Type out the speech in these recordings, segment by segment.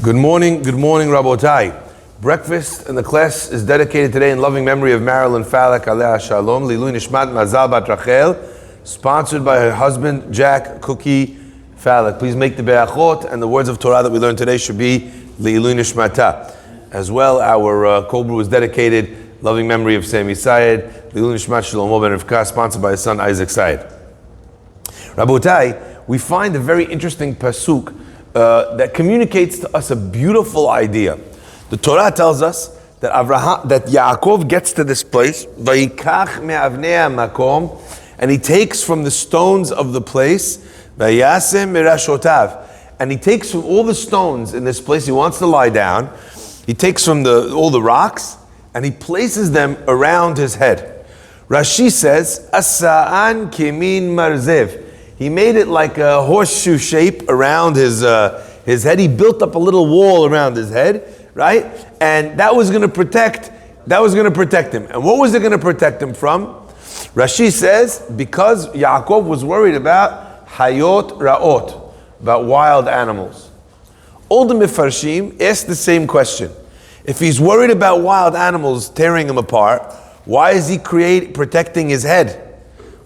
Good morning, Rabotai. Breakfast in the class is dedicated today in loving memory of Marilyn Falak, Aleh Shalom, Lilu Nishmat Mazal Bat Rachel, sponsored by her husband, Jack Cookie Falak. Please make the be'achot, and the words of Torah that we learned today should be Lilu Nishmata. As well, our cold brew is dedicated, loving memory of Sami Sayed, Lilu Nishmat Shlomo Ben Rivka, sponsored by his son, Isaac Sayed. Rabotai, we find a very interesting pasuk that communicates to us a beautiful idea. The Torah tells us that Yaakov gets to this place, Vayikach me'avnei makom, and he takes from the stones of the place, Vayasem mirashotav, and he takes from all the stones in this place. He wants to lie down. He takes from all the rocks and he places them around his head. Rashi says, Asa'an kimin marzev. He made it like a horseshoe shape around his head. He built up a little wall around his head, right? And that was going to protect him. And what was it going to protect him from? Rashi says, because Yaakov was worried about hayot ra'ot, about wild animals. All the Mefarshim asked the same question. If he's worried about wild animals tearing him apart, why is he protecting his head?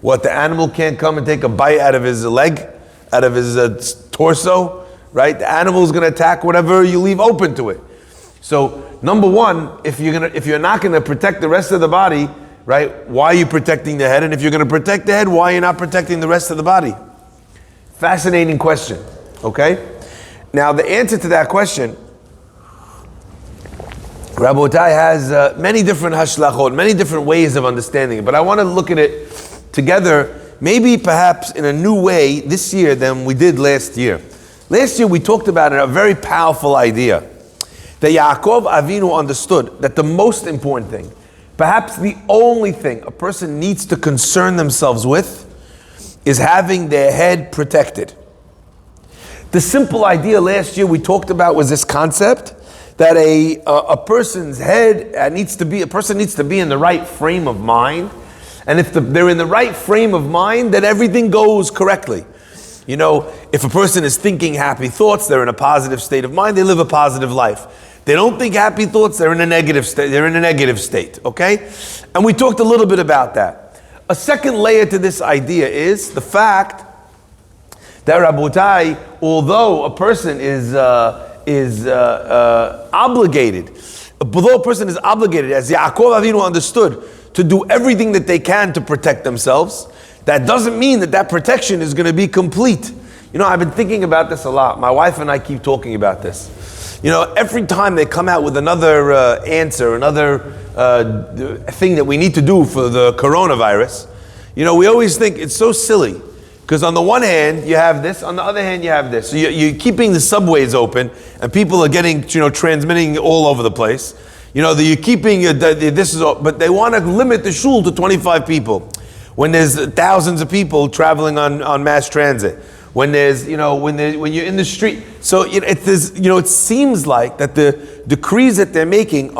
What, the animal can't come and take a bite out of his leg, out of his torso, right? The animal's going to attack whatever you leave open to it. So, number one, if you're not going to protect the rest of the body, right? Why are you protecting the head? And if you're going to protect the head, why are you not protecting the rest of the body? Fascinating question. Okay. Now, the answer to that question, Rabotai has many different hashlachot, many different ways of understanding it. But I want to look at it together, maybe perhaps in a new way this year than we did last year. Last year we talked about a very powerful idea that Yaakov Avinu understood that the most important thing, perhaps the only thing a person needs to concern themselves with, is having their head protected. The simple idea last year we talked about was this concept that a person's head needs to be in the right frame of mind. And if they're in the right frame of mind, then everything goes correctly. You know, if a person is thinking happy thoughts, they're in a positive state of mind, they live a positive life. They don't think happy thoughts, they're in a negative state, okay? And we talked a little bit about that. A second layer to this idea is the fact that Rabotai, although a person is obligated, as Yaakov Avinu understood, to do everything that they can to protect themselves, that doesn't mean that protection is going to be complete. You know, I've been thinking about this a lot. My wife and I keep talking about this. You know, every time they come out with another answer, another thing that we need to do for the coronavirus, you know, we always think it's so silly. Because on the one hand, you have this, on the other hand, you have this. So you're keeping the subways open, and people are getting, transmitting all over the place. You know, you're keeping but they want to limit the shul to 25 people when there's thousands of people traveling on mass transit. When there's, when you're in the street. So it seems like that the decrees that they're making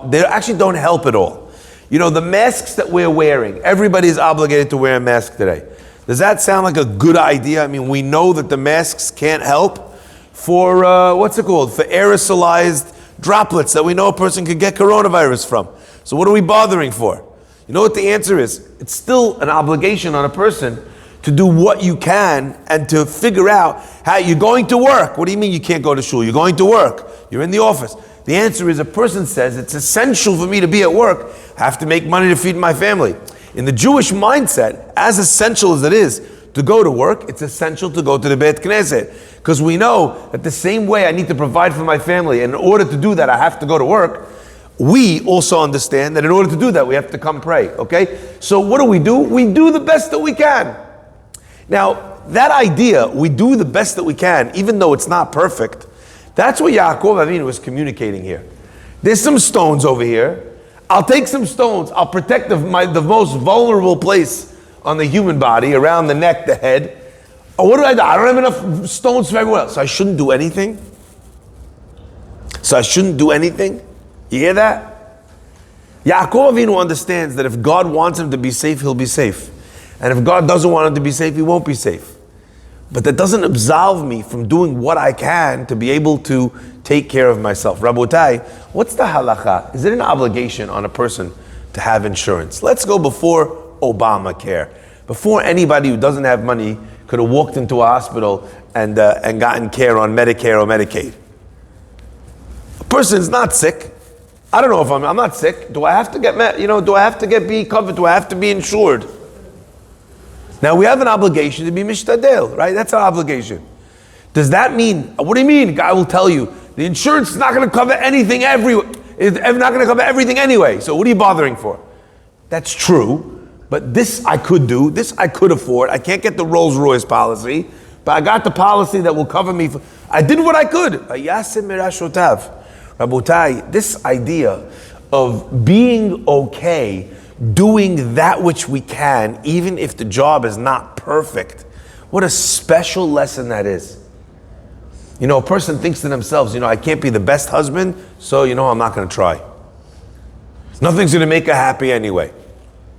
they actually don't help at all. You know, the masks that we're wearing, everybody's obligated to wear a mask today. Does that sound like a good idea? I mean, we know that the masks can't help for for aerosolized droplets that we know a person could get coronavirus from. So what are we bothering for? You know what the answer is? It's still an obligation on a person to do what you can and to figure out how you're going to work. What do you mean you can't go to shul? You're going to work. You're in the office. The answer is a person says it's essential for me to be at work. I have to make money to feed my family. In the Jewish mindset, as essential as it is to go to work, it's essential to go to the Beit Knesset. Because we know that the same way I need to provide for my family, and in order to do that, I have to go to work. We also understand that in order to do that, we have to come pray, okay? So what do? We do the best that we can. Now, that idea, we do the best that we can, even though it's not perfect, that's what Yaakov Avinu was communicating here. There's some stones over here. I'll take some stones. I'll protect the most vulnerable place on the human body, around the neck, the head. Oh, what do? I don't have enough stones for everyone else. So I shouldn't do anything? You hear that? Yaakov Avinu understands that if God wants him to be safe, he'll be safe. And if God doesn't want him to be safe, he won't be safe. But that doesn't absolve me from doing what I can to be able to take care of myself. Rabotai, what's the halacha? Is it an obligation on a person to have insurance? Let's go before Obamacare. Before anybody who doesn't have money could have walked into a hospital and gotten care on Medicare or Medicaid. A person's not sick. I don't know if I'm not sick. Do I have to be covered? Do I have to be insured? Now we have an obligation to be mishtadel, right? That's our obligation. Does that mean, what do you mean? Guy will tell you, the insurance is not going to cover anything it's not going to cover everything anyway. So what are you bothering for? That's true, but this I could do, this I could afford. I can't get the Rolls Royce policy, but I got the policy that will cover me. I did what I could. Rabotai, this idea of being okay, doing that which we can, even if the job is not perfect. What a special lesson that is. A person thinks to themselves, I can't be the best husband, so I'm not going to try. Nothing's going to make her happy anyway,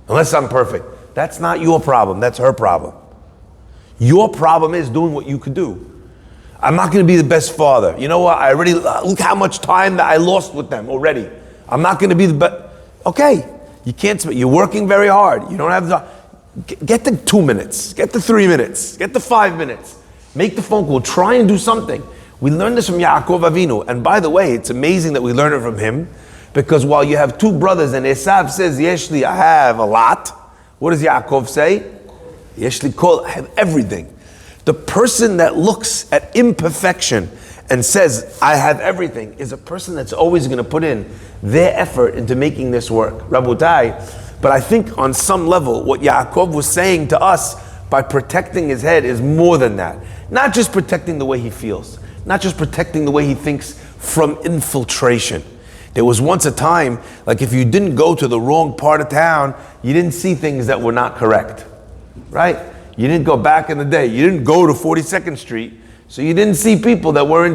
unless I'm perfect. That's not your problem, that's her problem. Your problem is doing what you could do. I'm not going to be the best father. You know what? I already, look how much time that I lost with them already. I'm not going to be the best. Okay. You can't, you're working very hard. You don't have the, get the 2 minutes, get the 3 minutes, get the 5 minutes. Make the phone call, try and do something. We learned this from Yaakov Avinu. And by the way, it's amazing that we learn it from him, because while you have two brothers and Esav says, Yeshli, I have a lot. What does Yaakov say? Yeshli kol, I have everything. The person that looks at imperfection and says, I have everything, is a person that's always going to put in their effort into making this work. Rabotai, but I think on some level, what Yaakov was saying to us by protecting his head is more than that. Not just protecting the way he feels, not just protecting the way he thinks from infiltration. There was once a time, like if you didn't go to the wrong part of town, you didn't see things that were not correct, right? You didn't go back in the day. You didn't go to 42nd Street, so you didn't see people that were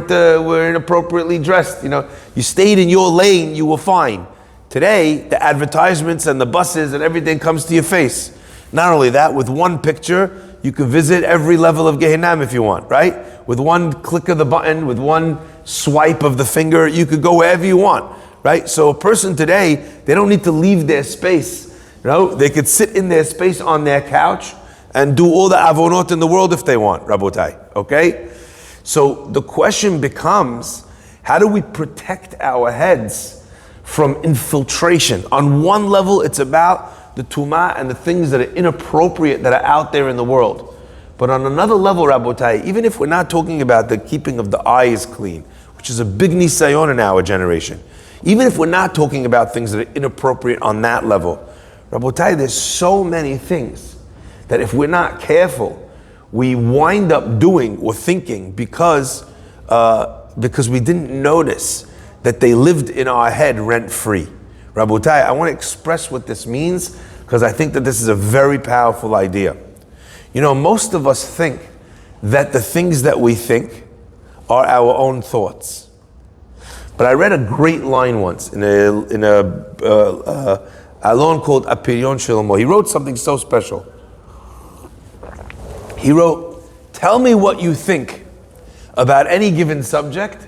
inappropriately dressed. You stayed in your lane, you were fine. Today, the advertisements and the buses and everything comes to your face. Not only that, with one picture, you can visit every level of Gehinnom if you want, right? With one click of the button, with one swipe of the finger, you could go wherever you want, right? So a person today, they don't need to leave their space. They could sit in their space on their couch and do all the avonot in the world if they want, Rabotai, okay? So the question becomes, how do we protect our heads from infiltration? On one level, it's about the tumah and the things that are inappropriate that are out there in the world. But on another level, Rabotai, even if we're not talking about the keeping of the eyes clean, which is a big nisayon in our generation, even if we're not talking about things that are inappropriate on that level, Rabotai, there's so many things that if we're not careful, we wind up doing or thinking because we didn't notice that they lived in our head rent-free. Rabotai, I want to express what this means because I think that this is a very powerful idea. Most of us think that the things that we think are our own thoughts. But I read a great line once in a alon called Apiryon Shlomo. He wrote something so special. He wrote, tell me what you think about any given subject,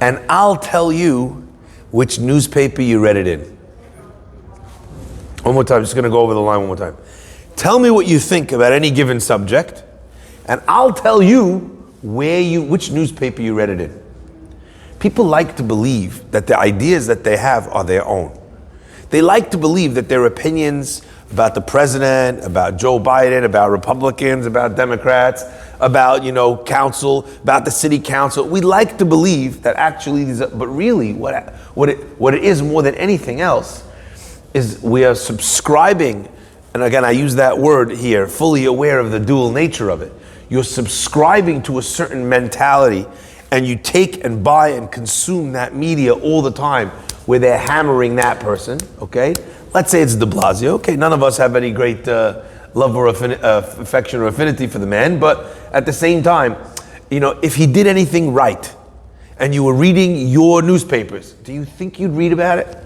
and I'll tell you which newspaper you read it in. One more time, just going to go over the line one more time. Tell me what you think about any given subject, and I'll tell you which newspaper you read it in. People like to believe that the ideas that they have are their own. They like to believe that their opinions about the president, about Joe Biden, about Republicans, about Democrats, about council, about the city council. We like to believe that actually but really what it is more than anything else is we are subscribing, and again I use that word here, fully aware of the dual nature of it. You're subscribing to a certain mentality and you take and buy and consume that media all the time where they're hammering that person, okay? Let's say it's de Blasio. Okay, none of us have any great love or affection or affinity for the man, but at the same time, if he did anything right and you were reading your newspapers, do you think you'd read about it?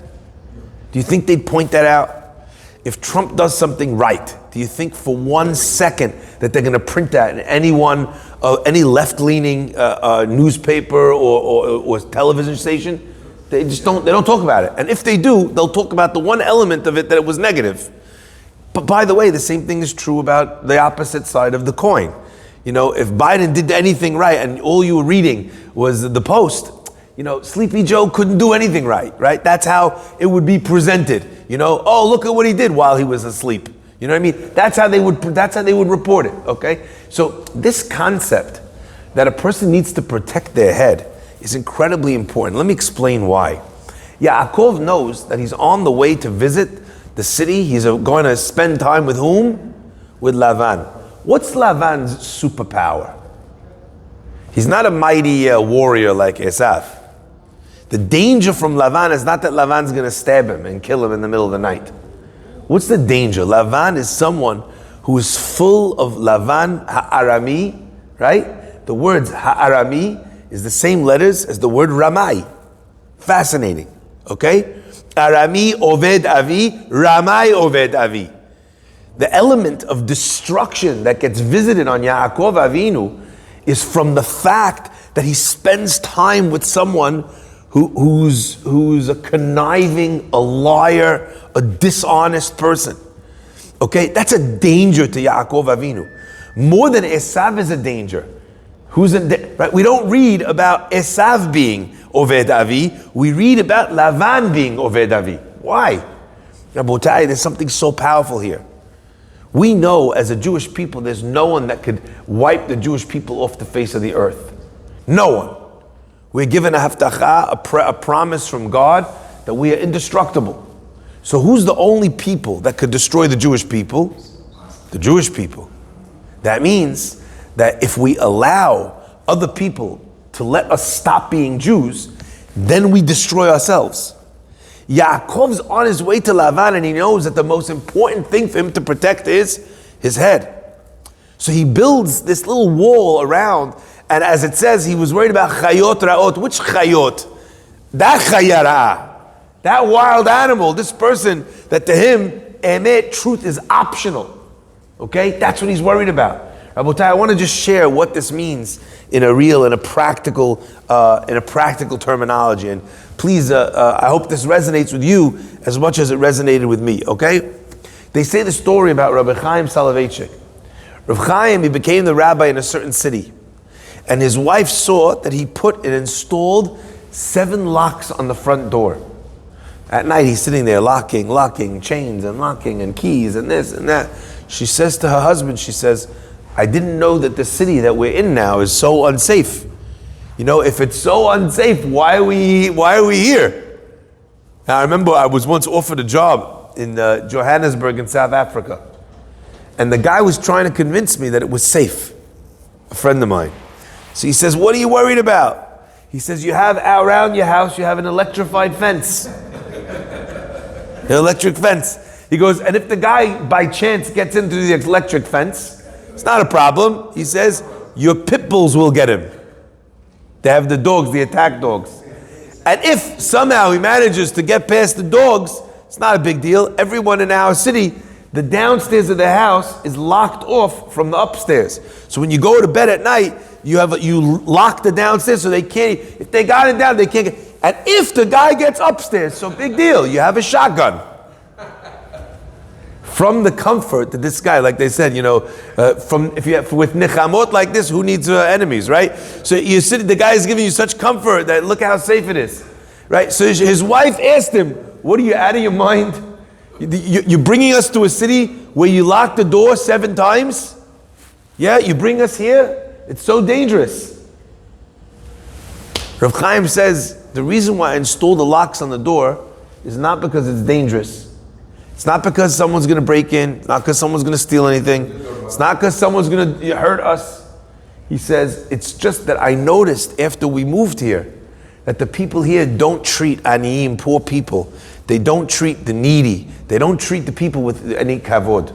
Do you think they'd point that out? If Trump does something right do you think for 1 second that they're going to print that in any left-leaning newspaper or television station? They don't talk about it. And if they do, they'll talk about the one element of it that it was negative. But by the way, the same thing is true about the opposite side of the coin. You know, if Biden did anything right and all you were reading was the Post, you know, Sleepy Joe couldn't do anything right? That's how it would be presented. You know, oh, look at what he did while he was asleep. You know what I mean? That's how they would report it, okay? So this concept that a person needs to protect their head is incredibly important. Let me explain why. Yaakov knows that he's on the way to visit the city. He's going to spend time with whom? With Lavan. What's Lavan's superpower? He's not a mighty warrior like Esav. The danger from Lavan is not that Lavan's going to stab him and kill him in the middle of the night. What's the danger? Lavan is someone who is full of Lavan ha'arami, right? The words ha'arami is the same letters as the word Ramai. Fascinating, okay? Arami oved avi, Ramai oved avi. The element of destruction that gets visited on Yaakov Avinu is from the fact that he spends time with someone who's a conniving, a liar, a dishonest person. Okay, that's a danger to Yaakov Avinu. More than Esav is a danger. Right? We don't read about Esav being Oved Avi. We read about Lavan being Oved Avi. Why? Rabotai, there's something so powerful here. We know as a Jewish people, there's no one that could wipe the Jewish people off the face of the earth. No one. We're given a haftacha, a promise from God that we are indestructible. So who's the only people that could destroy the Jewish people? The Jewish people. That means that if we allow other people to let us stop being Jews, then we destroy ourselves. Yaakov's on his way to Lavan and he knows that the most important thing for him to protect is his head. So he builds this little wall around, and as it says, he was worried about chayot ra'ot. Which chayot? That chayara, that wild animal, this person that to him, emet, truth is optional. Okay? That's what he's worried about. Rabotai, I want to just share what this means in a practical terminology. And please, I hope this resonates with you as much as it resonated with me, okay? They say the story about Rabbi Chaim Soloveitchik. Rabbi Chaim, he became the rabbi in a certain city. And his wife saw that he put and installed 7 locks on the front door. At night, he's sitting there locking chains and locking and keys and this and that. She says to her husband, she says, I didn't know that the city that we're in now is so unsafe. You know, if it's so unsafe, why are we here? Now, I remember I was once offered a job in Johannesburg in South Africa. And the guy was trying to convince me that it was safe. A friend of mine. So he says, what are you worried about? He says, you have around your house, you have an electrified fence. An electric fence. He goes, and if the guy by chance gets into the electric fence, it's not a problem. He says, your pit bulls will get him. They have the dogs, the attack dogs. And if somehow he manages to get past the dogs, it's not a big deal. Everyone in our city, the downstairs of the house is locked off from the upstairs. So when you go to bed at night, you lock the downstairs so they can't, if they got it down, they can't get, and if the guy gets upstairs, so big deal, you have a shotgun. From the comfort that this guy, like they said, you know, with nechamot like this, who needs enemies, right? So you sit, the guy is giving you such comfort that look how safe it is, right? So his wife asked him, what are you out of your mind? You're bringing us to a city where you lock the door 7 times? Yeah, you bring us here? It's so dangerous. Rav Chaim says, the reason why I installed the locks on the door is not because it's dangerous. It's not because someone's going to break in. It's not because someone's going to steal anything. It's not because someone's going to hurt us. He says, it's just that I noticed after we moved here that the people here don't treat aniyim, poor people. They don't treat the needy. They don't treat the people with any kavod.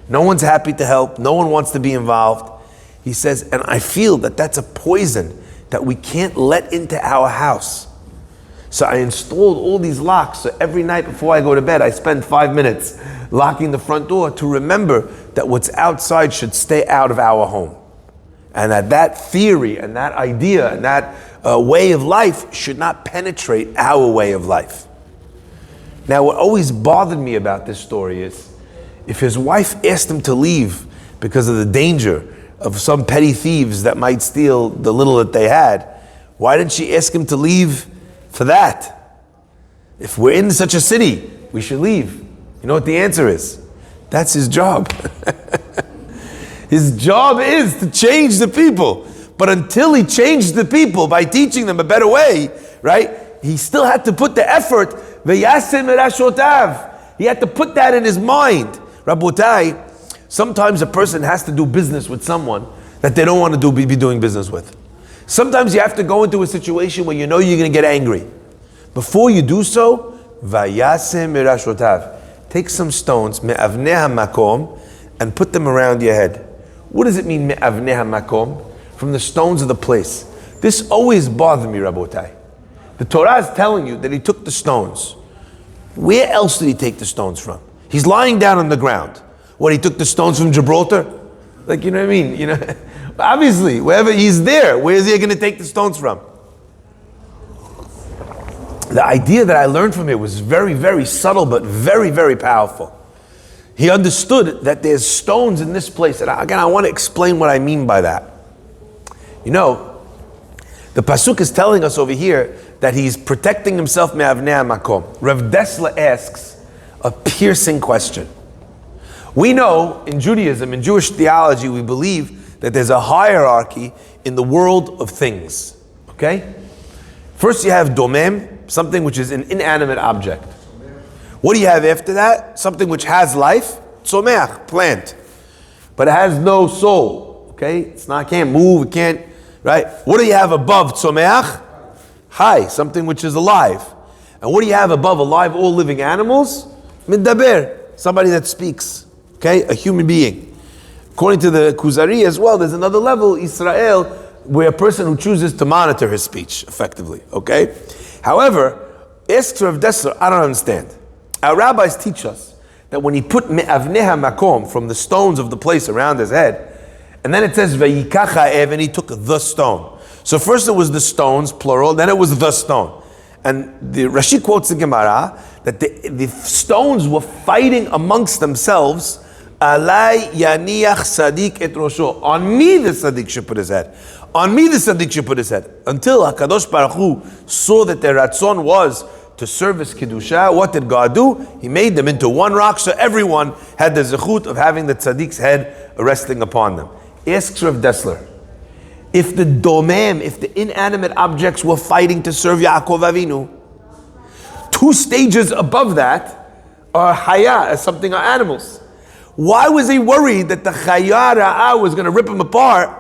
No one's happy to help. No one wants to be involved. He says, and I feel that that's a poison that we can't let into our house. So I installed all these locks. So every night before I go to bed, I spend 5 minutes locking the front door to remember that what's outside should stay out of our home. And that theory and that idea and that way of life should not penetrate our way of life. Now, what always bothered me about this story is, if his wife asked him to leave because of the danger of some petty thieves that might steal the little that they had, why didn't she ask him to leave for that? If we're in such a city, we should leave. You know what the answer is? That's his job. His job is to change the people. But until he changed the people by teaching them a better way, right? He still had to put the effort. Vayetze merashotav. He had to put that in his mind. Rabotai, sometimes a person has to do business with someone that they don't want to be doing business with. Sometimes you have to go into a situation where you know you're going to get angry. Before you do so, Vayetze merashotav. Take some stones, me'avnei hamakom, and put them around your head. What does it mean, me'avnei hamakom? From the stones of the place. This always bothered me, Rabotai. The Torah is telling you that he took the stones. Where else did he take the stones from? He's lying down on the ground. What, he took the stones from Gibraltar? Like, you know what I mean? You know, obviously, wherever he's there, where is he going to take the stones from? The idea that I learned from it was very, very subtle, but very, very powerful. He understood that there's stones in this place. And again, I want to explain what I mean by that. You know, the Pasuk is telling us over here that he's protecting himself me'avnei hamakom. Rav Dessler asks a piercing question. We know in Judaism, in Jewish theology, we believe that there's a hierarchy in the world of things. Okay? First you have domem, something which is an inanimate object. What do you have after that? Something which has life, tzomeach, plant. But it has no soul. Okay? It's not, can't move, it can't, right? What do you have above tzomeach? Chai, something which is alive. And what do you have above alive, all living animals? Midaber, somebody that speaks. Okay? A human being. According to the Kuzari as well, there's another level, Israel, where a person who chooses to monitor his speech effectively. Okay? However, ask Rav Dessler, I don't understand. Our rabbis teach us that when he put me'avnei hamakom, from the stones of the place around his head, and then it says vayikach ha'ev, and he took the stone. So first it was the stones, plural, then it was the stone. And the Rashi quotes the Gemara that the stones were fighting amongst themselves. Alai yaniach sadik et rosho. On me the sadik should put his head. On me the sadik should put his head. Until HaKadosh Baruch Hu saw that their ratzon was to service Kedusha. What did God do? He made them into one rock, so everyone had the zechut of having the tzaddik's head resting upon them. Asks Rav Dessler, if the domem, if the inanimate objects were fighting to serve Yaakov Avinu, 2 stages above that are haya, as something are animals. Why was he worried that the chaya ra'ah was going to rip him apart,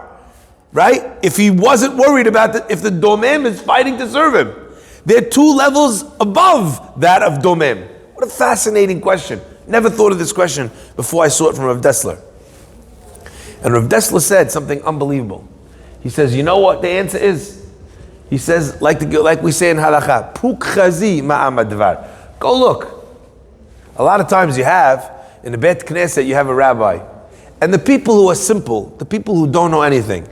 right? If he wasn't worried about if the domem is fighting to serve him. They're 2 levels above that of domem. What a fascinating question. Never thought of this question before I saw it from Rav Dessler. And Rav Dessler said something unbelievable. He says, you know what the answer is? He says, like we say in halakha, puk chazi ma'am advar. Go look. A lot of times you have, in the Bet Knesset, you have a rabbi. And the people who are simple, the people who don't know anything,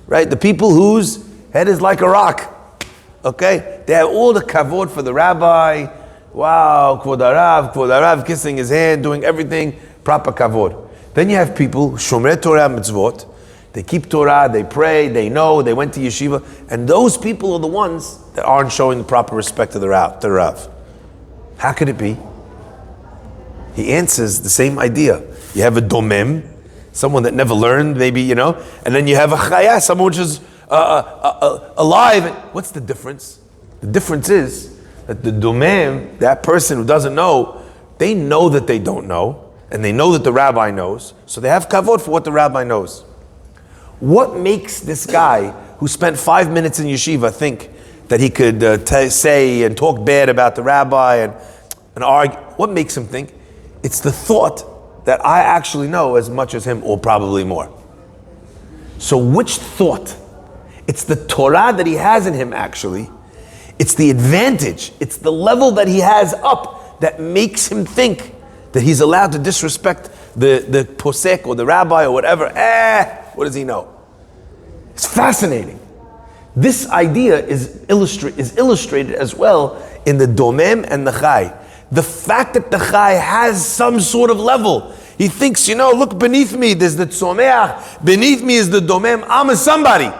right? The people whose head is like a rock, okay? They have all the kavod for the rabbi. Wow, kvod harav, kissing his hand, doing everything, proper kavod. Then you have people, shomrei Torah mitzvot, they keep Torah, they pray, they know, they went to yeshiva, and those people are the ones that aren't showing the proper respect to the Rav. How could it be? He answers the same idea. You have a domem, someone that never learned, maybe, and then you have a chaya, someone which is alive. What's the difference? The difference is that the domem, that person who doesn't know, they know that they don't know, and they know that the rabbi knows, so they have kavod for what the rabbi knows. What makes this guy who spent 5 minutes in yeshiva think that he could say and talk bad about the rabbi and argue? What makes him think? It's the thought that I actually know as much as him, or probably more. So which thought? It's the Torah that he has in him actually. It's the advantage. It's the level that he has up that makes him think that he's allowed to disrespect the posek or the rabbi or whatever. What does he know? It's fascinating. This idea is illustrated as well in the domem and the chai. The fact that the chai has some sort of level. He thinks, look beneath me, there's the tzomeach, beneath me is the domem, I'm a somebody.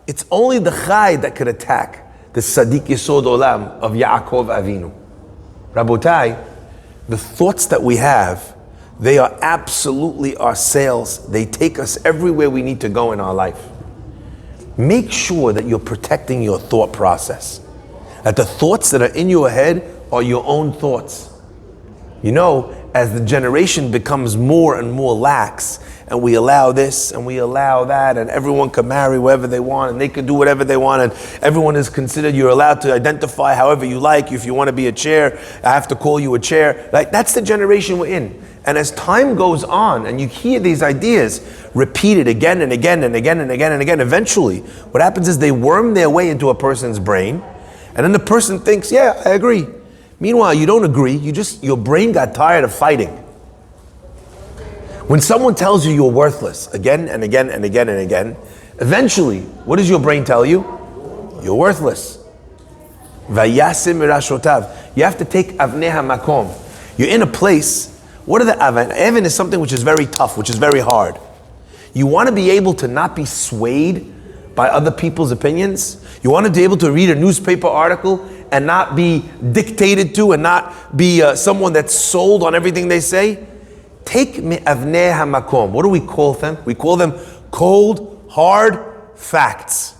It's only the chai that could attack the Sadiq Yesod Olam of Yaakov Avinu. Rabotai, the thoughts that we have, they are absolutely our sails. They take us everywhere we need to go in our life. Make sure that you're protecting your thought process. That the thoughts that are in your head are your own thoughts. As the generation becomes more and more lax, and we allow this and we allow that, and everyone can marry whoever they want, and they can do whatever they want, and everyone is considered, you're allowed to identify however you like. If you want to be a chair, I have to call you a chair. That's the generation we're in. And as time goes on, and you hear these ideas repeated again and again and again and again and again, eventually, what happens is they worm their way into a person's brain, and then the person thinks, yeah, I agree. Meanwhile, you don't agree, your brain got tired of fighting. When someone tells you you're worthless again and again and again and again, eventually, what does your brain tell you? You're worthless. Vayetze mirashotav. You have to take avnei hamakom. You're in a place. What are the avan? Avan is something which is very tough, which is very hard. You want to be able to not be swayed by other people's opinions. You want to be able to read a newspaper article and not be dictated to, and not be someone that's sold on everything they say. Take me'avnei hamakom. What do we call them? We call them cold, hard facts.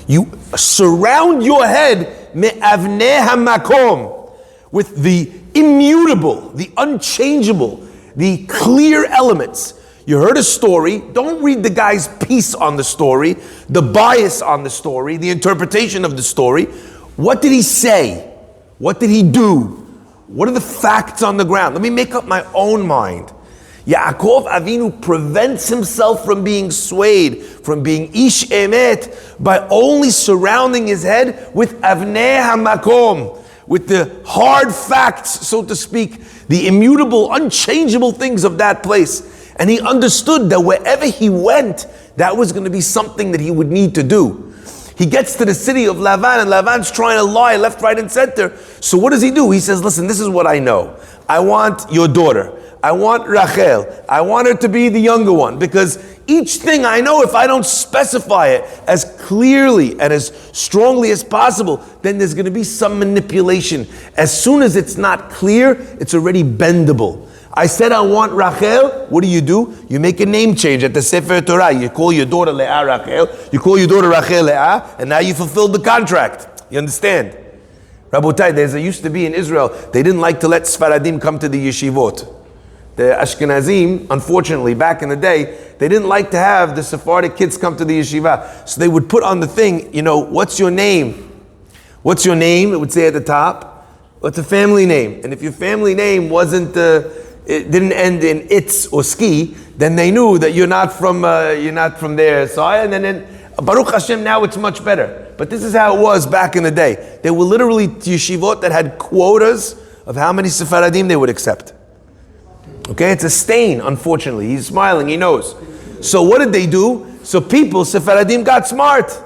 You surround your head me'avnei hamakom with the immutable, the unchangeable, the clear elements. You heard a story, don't read the guy's piece on the story, the bias on the story, the interpretation of the story. What did he say? What did he do? What are the facts on the ground? Let me make up my own mind. Yaakov Avinu prevents himself from being swayed, from being ish emet, by only surrounding his head with avnei hamakom, with the hard facts, so to speak, the immutable, unchangeable things of that place. And he understood that wherever he went, that was going to be something that he would need to do. He gets to the city of Lavan, and Lavan's trying to lie left, right, and center. So what does he do? He says, listen, this is what I know. I want your daughter. I want Rachel. I want her to be the younger one, because each thing I know, if I don't specify it as clearly and as strongly as possible, then there's going to be some manipulation. As soon as it's not clear, it's already bendable. I said I want Rachel. What do? You make a name change at the Sefer Torah. You call your daughter Leah Rachel. You call your daughter Rachel Leah, and now you fulfilled the contract. You understand? Rabotai, there used to be in Israel, they didn't like to let Sfaradim come to the yeshivot. The Ashkenazim, unfortunately, back in the day, they didn't like to have the Sephardic kids come to the yeshiva. So they would put on the thing, what's your name? What's your name? It would say at the top. What's a family name? And if your family name it didn't end in itz or ski, then they knew that you're not from there. So and then Baruch Hashem, now it's much better. But this is how it was back in the day. There were literally yeshivot that had quotas of how many Sephardim they would accept. Okay, it's a stain, unfortunately. He's smiling, he knows. So what did they do? So Sephardim got smart.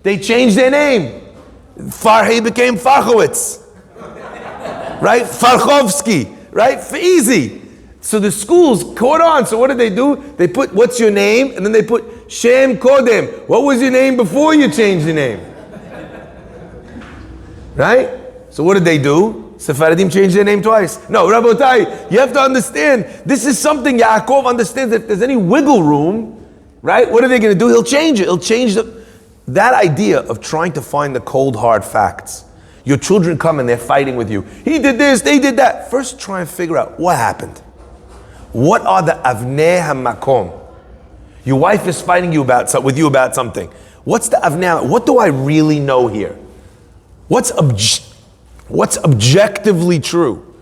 They changed their name. Farhi became Farchowitz. Right? Farchovsky. Right? Easy. So the schools caught on. So what did they do? They put, what's your name? And then they put Shem Kodem. What was your name before you changed the name? Right? So what did they do? Sephardim changed their name twice. No, Rabotai, you have to understand, this is something Yaakov understands. That if there's any wiggle room, right? What are they going to do? He'll change it. He'll change that idea of trying to find the cold, hard facts. Your children come and they're fighting with you. He did this, they did that. First try and figure out what happened. What are the avnei hamakom? Your wife is fighting with you about something. What's the avnei? What do I really know here? What's objectively true?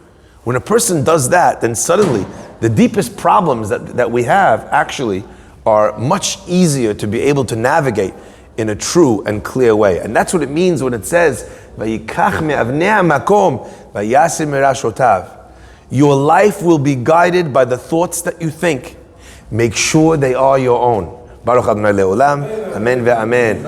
When a person does that, then suddenly the deepest problems that we have actually are much easier to be able to navigate in a true and clear way. And that's what it means when it says, "Vayikach me'avnei hamakom vayasim merashotav." Your life will be guided by the thoughts that you think. Make sure they are your own. Baruch Adonai Le'olam. Amen ve'amen.